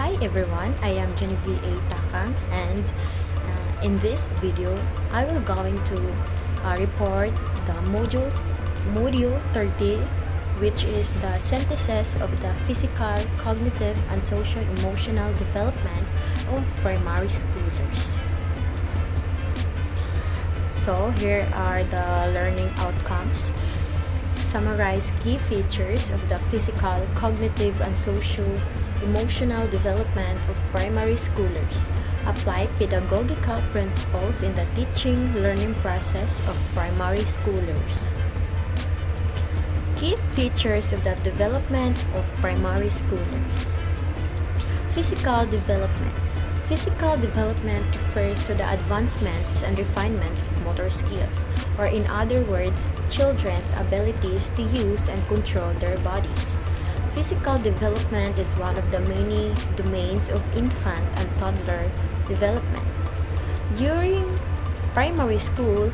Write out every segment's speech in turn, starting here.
Hi everyone, I am Genevieve A. Takang, and in this video, I will going to report the module 30, which is the synthesis of the physical, cognitive, and socio-emotional development of primary schoolers. So here are the learning outcomes. Summarize key features of the physical, cognitive, and socio-emotional development of primary schoolers. Apply pedagogical principles in the teaching learning process of primary schoolers. Key features of the development of primary schoolers. Physical development. Physical development refers to the advancements and refinements of motor skills, or in other words, children's abilities to use and control their bodies. Physical development is one of the many domains of infant and toddler development. During primary school,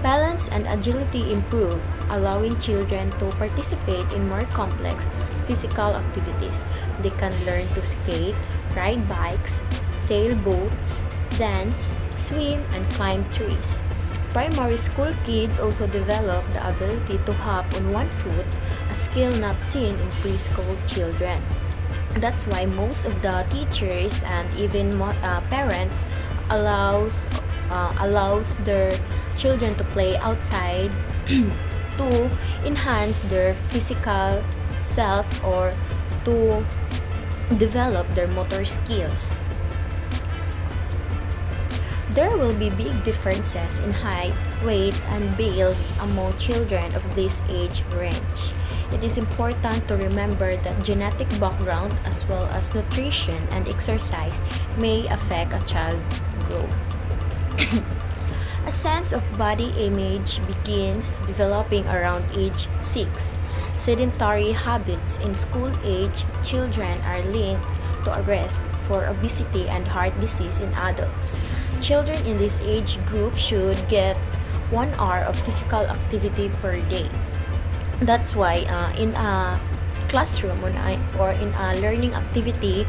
balance and agility improve, allowing children to participate in more complex physical activities. They can learn to skate, ride bikes, sail boats, dance, swim, and climb trees. Primary school kids also develop the ability to hop on one foot, a skill not seen in preschool children. That's why most of the teachers and even parents allows their children to play outside to enhance their physical self or to develop their motor skills. There will be big differences in height, weight, and build among children of this age range. It is important to remember that genetic background as well as nutrition and exercise may affect a child's growth. A sense of body image begins developing around age 6. Sedentary habits in school-age children are linked to a risk for obesity and heart disease in adults. Children in this age group should get 1 hour of physical activity per day. That's why in a classroom or in a learning activity,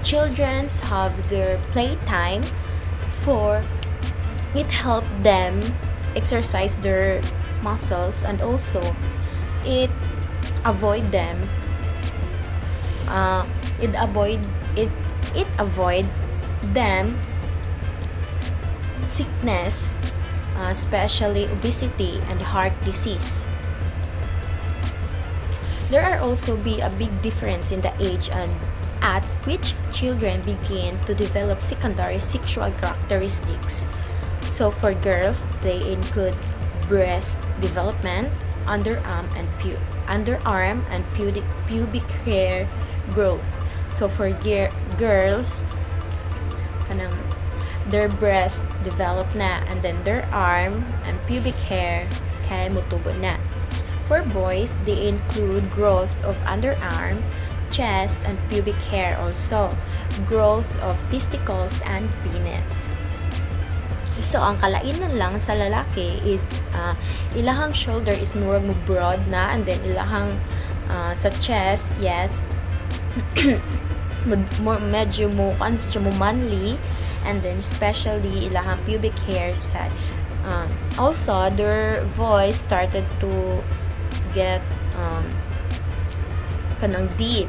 children have their playtime for it help them exercise their muscles, and also it avoid them it avoid them sickness, especially obesity and heart disease. There are also be a big difference in the age and at which children begin to develop secondary sexual characteristics. So for girls, they include breast development, underarm and pubic hair growth. So for girls, their breast develop na, and then their arm and pubic hair kaya mutubo na. For boys, they include growth of underarm, chest, and pubic hair, also growth of testicles and penis. So, ang kalainan lang sa lalaki is ilahang shoulder is more broad na, and then ilahang sa chest, yes, medyo mo manly, and then especially ilahang pubic hair side. Also, their voice started to get kanang deep.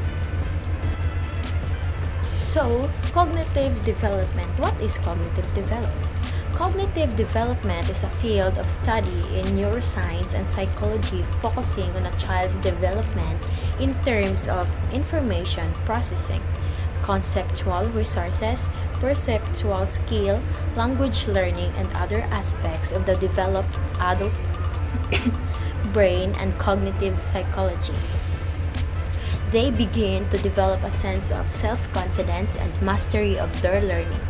So, cognitive development. What is cognitive development? Cognitive development is a field of study in neuroscience and psychology focusing on a child's development in terms of information processing, conceptual resources, perceptual skill, language learning, and other aspects of the developed adult brain and cognitive psychology. They begin to develop a sense of self-confidence and mastery of their learning.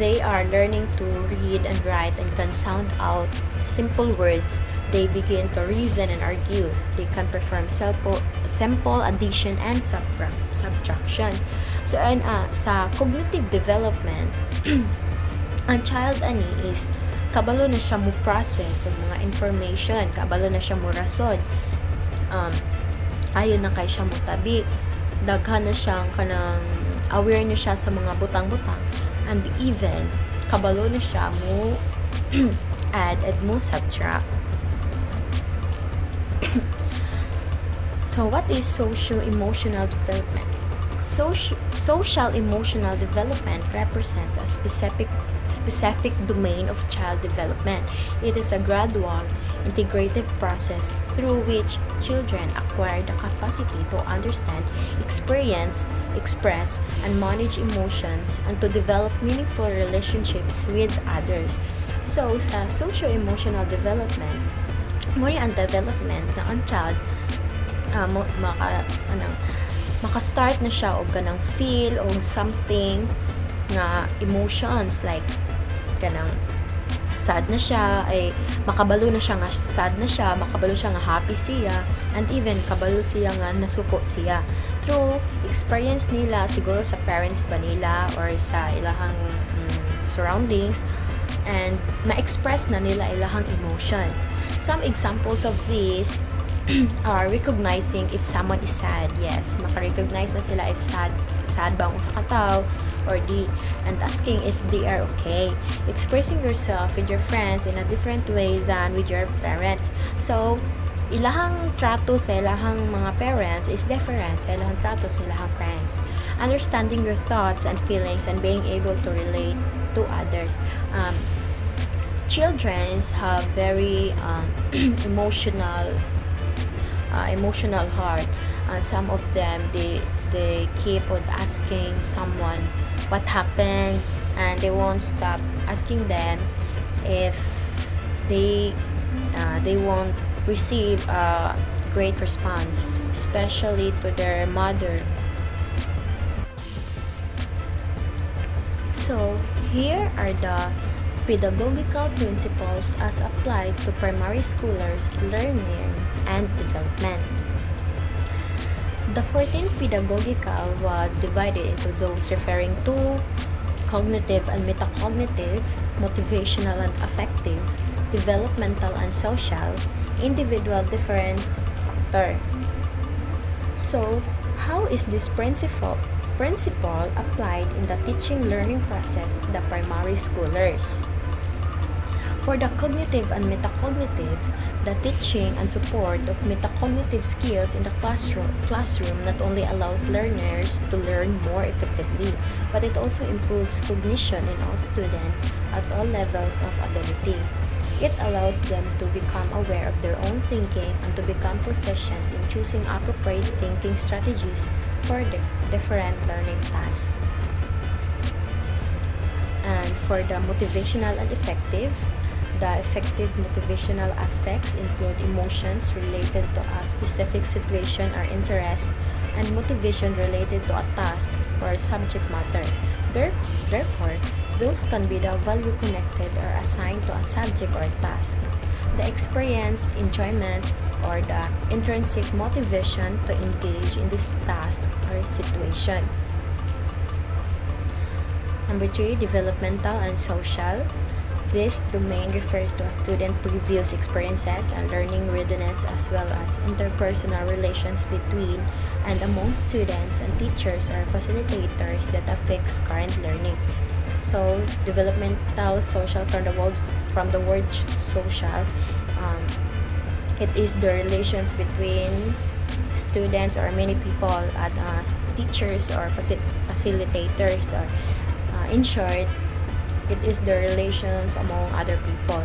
They are learning to read and write and can sound out simple words. They begin to reason and argue. They can perform simple addition and subtraction. So, sa cognitive development, ang child is kabalo na siya mo process ng mga information, kabalo na siya mo rason. Ayon na kay siya mo tabi daghan na siyang kanang aware na siya sa mga butang-butang, and even kabalo na siya mo add and mo subtract. So what is socio-emotional development? Social emotional development represents a specific domain of child development. It is a gradual, integrative process through which children acquire the capacity to understand, experience, express, and manage emotions, and to develop meaningful relationships with others. So, sa socio-emotional development, mo ang development na ang child maka-start na siya og kanang feel og something nga emotions like kanang sad na siya, ay makabalo na siya nga sad na siya, makabalo siya nga happy siya, and even kabalo siya nga nasuko siya through experience nila siguro sa parents ba nila or sa ilahang surroundings, and ma-express na nila ilahang emotions. Some examples of this are recognizing if someone is sad. Yes, maka-recognize na sila if sad ba ang sa kataw or di, and asking if they are okay. Expressing yourself with your friends in a different way than with your parents. So, ilahang trato sa ilahang mga parents is different sa ilahang trato sa ilahang friends. Understanding your thoughts and feelings and being able to relate to others. Children have very emotional heart. Some of them they keep on asking someone what happened, and they won't stop asking them if they won't receive a great response, especially to their mother. So here are the pedagogical principles as applied to primary schoolers' learning and development. The 14 pedagogical was divided into those referring to cognitive and metacognitive, motivational and affective, developmental and social, individual difference factor. So, how is this principle applied in the teaching learning process of the primary schoolers? For the cognitive and metacognitive, the teaching and support of metacognitive skills in the classroom not only allows learners to learn more effectively, but it also improves cognition in all students at all levels of ability. It allows them to become aware of their own thinking and to become proficient in choosing appropriate thinking strategies for the different learning tasks. And for the motivational and effective, the effective motivational aspects include emotions related to a specific situation or interest, and motivation related to a task or subject matter. Therefore, those can be the value connected or assigned to a subject or task, the experienced enjoyment, or the intrinsic motivation to engage in this task or situation. Number 3, developmental and social. This domain refers to a student's previous experiences and learning readiness, as well as interpersonal relations between and among students and teachers or facilitators that affects current learning. So, developmental social from the word social, it is the relations between students or many people at teachers or facilitators, or in short, it is the relations among other people.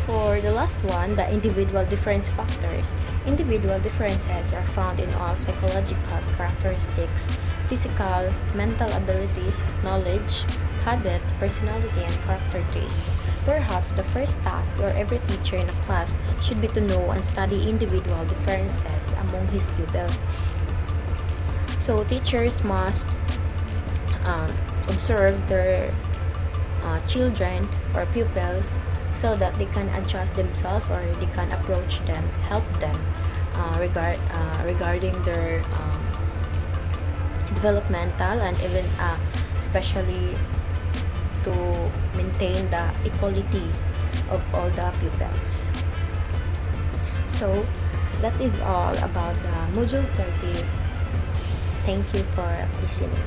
For the last one, the individual difference factors. Individual differences are found in all psychological characteristics, physical, mental abilities, knowledge, habit, personality, and character traits. Perhaps the first task for every teacher in a class should be to know and study individual differences among his pupils. So teachers must observe their children or pupils so that they can adjust themselves, or they can approach them, help them regarding their developmental, and even especially to maintain the equality of all the pupils. So that is all about the Module 30. Thank you for listening.